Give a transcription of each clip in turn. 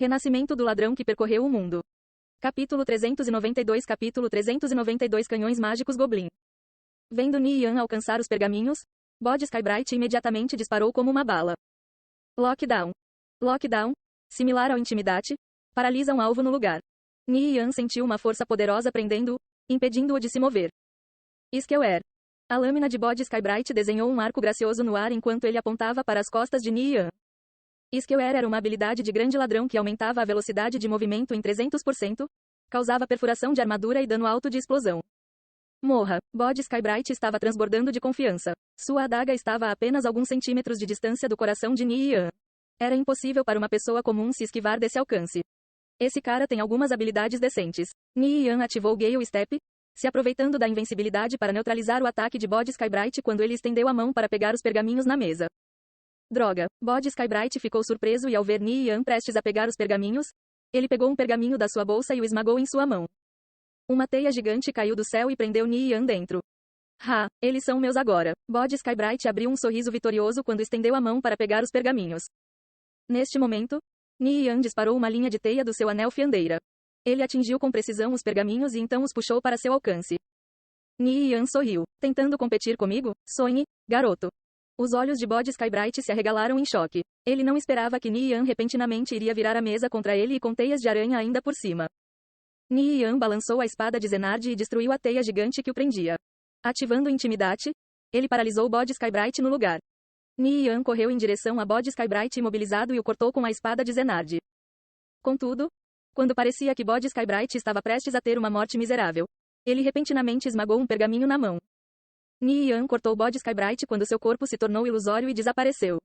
Renascimento do ladrão que percorreu o mundo. Capítulo 392 Capítulo 392 Canhões mágicos Goblin. Vendo Nian alcançar os pergaminhos, Bode Skybright imediatamente disparou como uma bala. Lockdown. Lockdown, similar ao Intimidate, paralisa um alvo no lugar. Nian sentiu uma força poderosa prendendo-o, impedindo-o de se mover. Skeware. A lâmina de Bode Skybright desenhou um arco gracioso no ar enquanto ele apontava para as costas de Nian. Skeware era uma habilidade de grande ladrão que aumentava a velocidade de movimento em 300%, causava perfuração de armadura e dano alto de explosão. Morra. Bode Skybright estava transbordando de confiança. Sua adaga estava a apenas alguns centímetros de distância do coração de Nian. Era impossível para uma pessoa comum se esquivar desse alcance. Esse cara tem algumas habilidades decentes. Nian ativou Gale Step, se aproveitando da invencibilidade para neutralizar o ataque de Bode Skybright quando ele estendeu a mão para pegar os pergaminhos na mesa. Droga. Bode Skybright ficou surpreso e ao ver Nian prestes a pegar os pergaminhos, ele pegou um pergaminho da sua bolsa e o esmagou em sua mão. Uma teia gigante caiu do céu e prendeu Nian dentro. Ha, eles são meus agora. Bode Skybright abriu um sorriso vitorioso quando estendeu a mão para pegar os pergaminhos. Neste momento, Nian disparou uma linha de teia do seu anel fiandeira. Ele atingiu com precisão os pergaminhos e então os puxou para seu alcance. Nian sorriu. Tentando competir comigo? Sonhe, garoto. Os olhos de Bode Skybright se arregalaram em choque. Ele não esperava que Nian repentinamente iria virar a mesa contra ele e com teias de aranha ainda por cima. Nian balançou a espada de Zenard e destruiu a teia gigante que o prendia. Ativando Intimidate, ele paralisou Bode Skybright no lugar. Nian correu em direção a Bode Skybright imobilizado e o cortou com a espada de Zenard. Contudo, quando parecia que Bode Skybright estava prestes a ter uma morte miserável, ele repentinamente esmagou um pergaminho na mão. Nian cortou Bode Skybright quando seu corpo se tornou ilusório e desapareceu.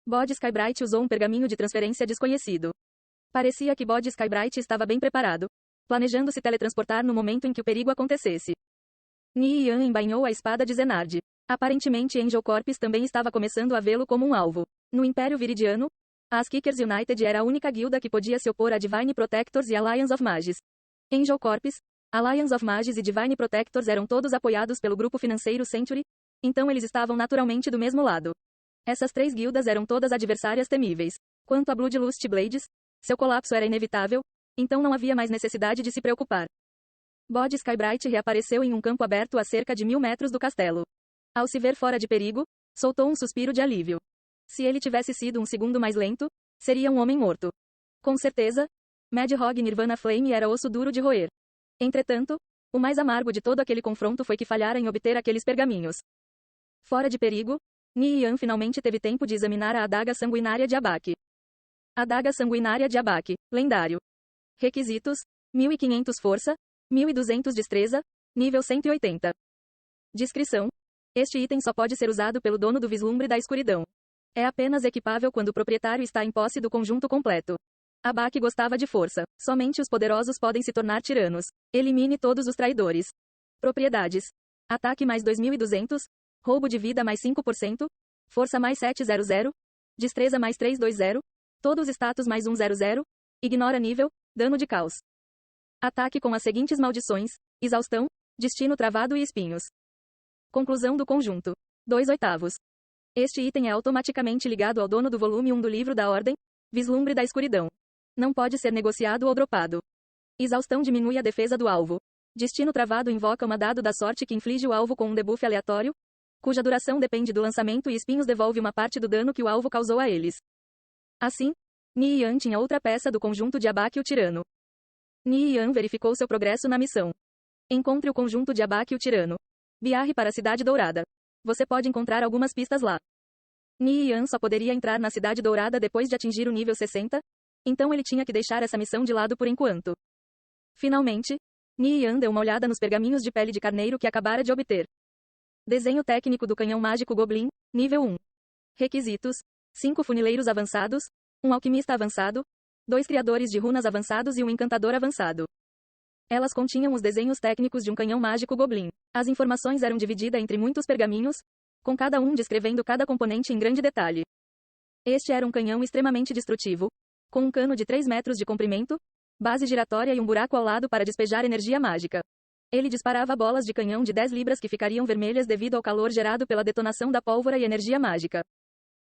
Bode Skybright usou um pergaminho de transferência desconhecido. Parecia que Bode Skybright estava bem preparado, planejando se teletransportar no momento em que o perigo acontecesse. Nian embainhou a espada de Zenard. Aparentemente Angel Corps também estava começando a vê-lo como um alvo. No Império Viridiano, a Kickers United era a única guilda que podia se opor a Divine Protectors e Alliance of Mages. Angel Corps, Alliance of Mages e Divine Protectors eram todos apoiados pelo grupo financeiro Century, então eles estavam naturalmente do mesmo lado. Essas três guildas eram todas adversárias temíveis. Quanto a Bloodlust Blades, seu colapso era inevitável, então não havia mais necessidade de se preocupar. Bode Skybright reapareceu em um campo aberto a cerca de 1000 metros do castelo. Ao se ver fora de perigo, soltou um suspiro de alívio. Se ele tivesse sido um segundo mais lento, seria um homem morto. Com certeza, Mad Hog Nirvana Flame era osso duro de roer. Entretanto, o mais amargo de todo aquele confronto foi que falhara em obter aqueles pergaminhos. Fora de perigo, Nian finalmente teve tempo de examinar a adaga sanguinária de Abaque. Adaga sanguinária de Abaque, lendário. Requisitos: 1500 força, 1200 destreza, nível 180. Descrição: este item só pode ser usado pelo dono do Vislumbre da Escuridão. É apenas equipável quando o proprietário está em posse do conjunto completo. Abaque gostava de força. Somente os poderosos podem se tornar tiranos. Elimine todos os traidores. Propriedades: ataque mais 2200, roubo de vida mais 5%, força mais 700, destreza mais 320, todos status mais 100, ignora nível, dano de caos. Ataque com as seguintes maldições: exaustão, destino travado e espinhos. Conclusão do conjunto: 2/8. Este item é automaticamente ligado ao dono do volume 1 do livro da Ordem, Vislumbre da Escuridão. Não pode ser negociado ou dropado. Exaustão diminui a defesa do alvo. Destino travado invoca uma dado da sorte que inflige o alvo com um debuff aleatório, cuja duração depende do lançamento, e espinhos devolve uma parte do dano que o alvo causou a eles. Assim, Nian tinha outra peça do conjunto de Abaque o Tirano. Nian verificou seu progresso na missão. Encontre o conjunto de Abaque o Tirano. Viaje para a Cidade Dourada. Você pode encontrar algumas pistas lá. Nian só poderia entrar na Cidade Dourada depois de atingir o nível 60, então ele tinha que deixar essa missão de lado por enquanto. Finalmente, Nian deu uma olhada nos pergaminhos de pele de carneiro que acabara de obter. Desenho técnico do canhão mágico Goblin, nível 1. Requisitos: 5 funileiros avançados, 1 alquimista avançado, 2 criadores de runas avançados e 1 encantador avançado. Elas continham os desenhos técnicos de um canhão mágico Goblin. As informações eram divididas entre muitos pergaminhos, com cada um descrevendo cada componente em grande detalhe. Este era um canhão extremamente destrutivo, com um cano de 3 metros de comprimento, base giratória e um buraco ao lado para despejar energia mágica. Ele disparava bolas de canhão de 10 libras que ficariam vermelhas devido ao calor gerado pela detonação da pólvora e energia mágica.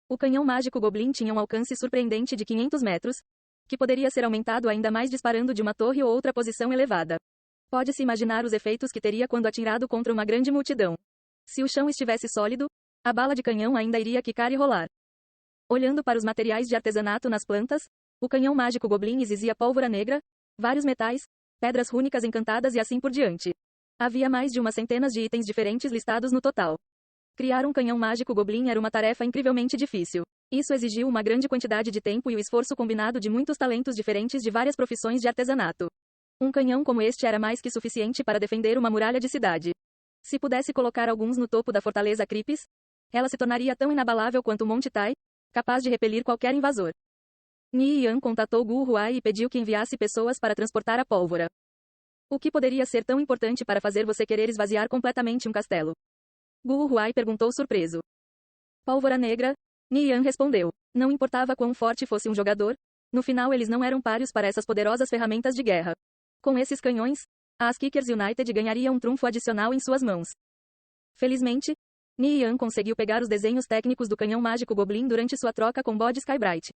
O canhão mágico Goblin tinha um alcance surpreendente de 500 metros, que poderia ser aumentado ainda mais disparando de uma torre ou outra posição elevada. Pode-se imaginar os efeitos que teria quando atirado contra uma grande multidão. Se o chão estivesse sólido, a bala de canhão ainda iria quicar e rolar. Olhando para os materiais de artesanato nas plantas, o canhão mágico Goblin exizia pólvora negra, vários metais, pedras rúnicas encantadas e assim por diante. Havia mais de uma centena de itens diferentes listados no total. Criar um canhão mágico Goblin era uma tarefa incrivelmente difícil. Isso exigiu uma grande quantidade de tempo e o esforço combinado de muitos talentos diferentes de várias profissões de artesanato. Um canhão como este era mais que suficiente para defender uma muralha de cidade. Se pudesse colocar alguns no topo da fortaleza Cripis, ela se tornaria tão inabalável quanto o Monte Tai, capaz de repelir qualquer invasor. Ni Yan contatou Gu Huai e pediu que enviasse pessoas para transportar a pólvora. O que poderia ser tão importante para fazer você querer esvaziar completamente um castelo? Gu Huai perguntou surpreso. Pólvora negra, Ni Yan respondeu. Não importava quão forte fosse um jogador, no final eles não eram páreos para essas poderosas ferramentas de guerra. Com esses canhões, a Kickers United ganharia um trunfo adicional em suas mãos. Felizmente, Ni Yan conseguiu pegar os desenhos técnicos do canhão mágico Goblin durante sua troca com Bod Skybright.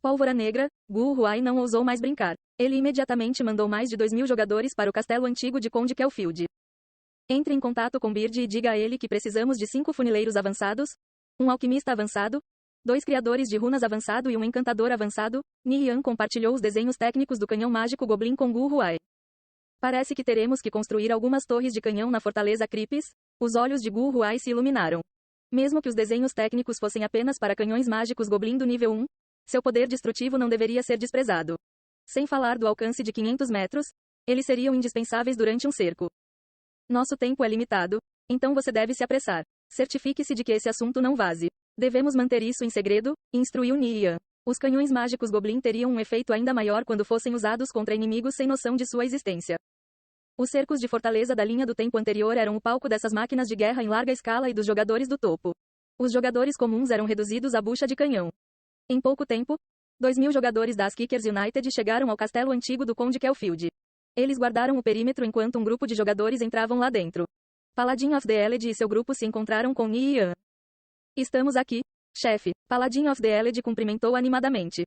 Pólvora negra, Gu Huai não ousou mais brincar. Ele imediatamente mandou mais de 2.000 jogadores para o castelo antigo de Conde Kelfield. Entre em contato com Beard e diga a ele que precisamos de 5 funileiros avançados, um alquimista avançado, 2 criadores de runas avançado e um encantador avançado. Ni Yan compartilhou os desenhos técnicos do canhão mágico Goblin com Gu Huai. Parece que teremos que construir algumas torres de canhão na fortaleza Cripis. Os olhos de Gu Huai se iluminaram. Mesmo que os desenhos técnicos fossem apenas para canhões mágicos Goblin do nível 1, seu poder destrutivo não deveria ser desprezado. Sem falar do alcance de 500 metros, eles seriam indispensáveis durante um cerco. Nosso tempo é limitado, então você deve se apressar. Certifique-se de que esse assunto não vaze. Devemos manter isso em segredo, instruiu Ni Yan. Os canhões mágicos Goblin teriam um efeito ainda maior quando fossem usados contra inimigos sem noção de sua existência. Os cercos de fortaleza da linha do tempo anterior eram o palco dessas máquinas de guerra em larga escala e dos jogadores do topo. Os jogadores comuns eram reduzidos à bucha de canhão. Em pouco tempo, 2.000 jogadores das Kickers United chegaram ao castelo antigo do Conde Kelfield. Eles guardaram o perímetro enquanto um grupo de jogadores entravam lá dentro. Paladin of the Eled e seu grupo se encontraram com Ni Yan. Estamos aqui, chefe. Paladin of the Eled cumprimentou animadamente.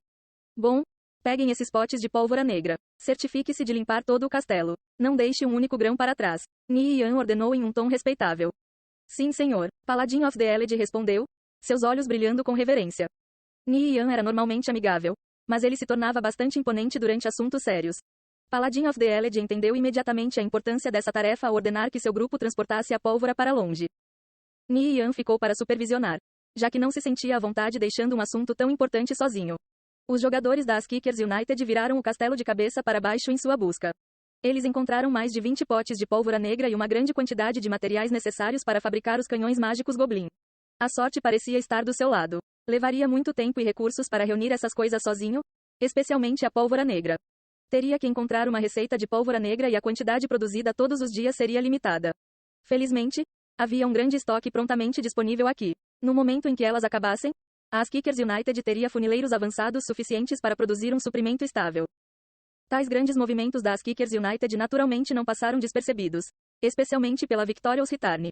Bom, peguem esses potes de pólvora negra. Certifique-se de limpar todo o castelo. Não deixe um único grão para trás. Ni Yan ordenou em um tom respeitável. Sim, senhor. Paladin of the Eled respondeu, seus olhos brilhando com reverência. Ni Yan era normalmente amigável, mas ele se tornava bastante imponente durante assuntos sérios. Paladin of the Eled entendeu imediatamente a importância dessa tarefa ao ordenar que seu grupo transportasse a pólvora para longe. Ni Yan ficou para supervisionar, já que não se sentia à vontade deixando um assunto tão importante sozinho. Os jogadores das Kickers United viraram o castelo de cabeça para baixo em sua busca. Eles encontraram mais de 20 potes de pólvora negra e uma grande quantidade de materiais necessários para fabricar os canhões mágicos Goblin. A sorte parecia estar do seu lado. Levaria muito tempo e recursos para reunir essas coisas sozinho, especialmente a pólvora negra. Teria que encontrar uma receita de pólvora negra e a quantidade produzida todos os dias seria limitada. Felizmente, havia um grande estoque prontamente disponível aqui. No momento em que elas acabassem, as Kickers United teria funileiros avançados suficientes para produzir um suprimento estável. Tais grandes movimentos das Kickers United naturalmente não passaram despercebidos, especialmente pela Victorious Return.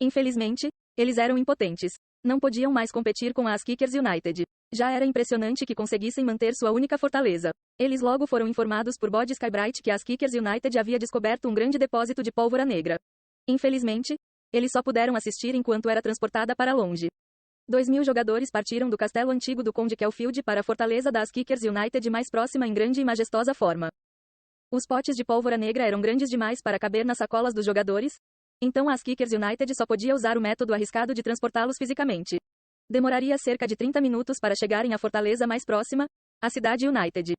Infelizmente, eles eram impotentes. Não podiam mais competir com as Kickers United. Já era impressionante que conseguissem manter sua única fortaleza. Eles logo foram informados por Bod Skybright que as Kickers United havia descoberto um grande depósito de pólvora negra. Infelizmente, eles só puderam assistir enquanto era transportada para longe. 2.000 jogadores partiram do castelo antigo do Conde Kelfield para a fortaleza das Kickers United mais próxima em grande e majestosa forma. Os potes de pólvora negra eram grandes demais para caber nas sacolas dos jogadores, então as Kickers United só podia usar o método arriscado de transportá-los fisicamente. Demoraria cerca de 30 minutos para chegarem à fortaleza mais próxima, a cidade United.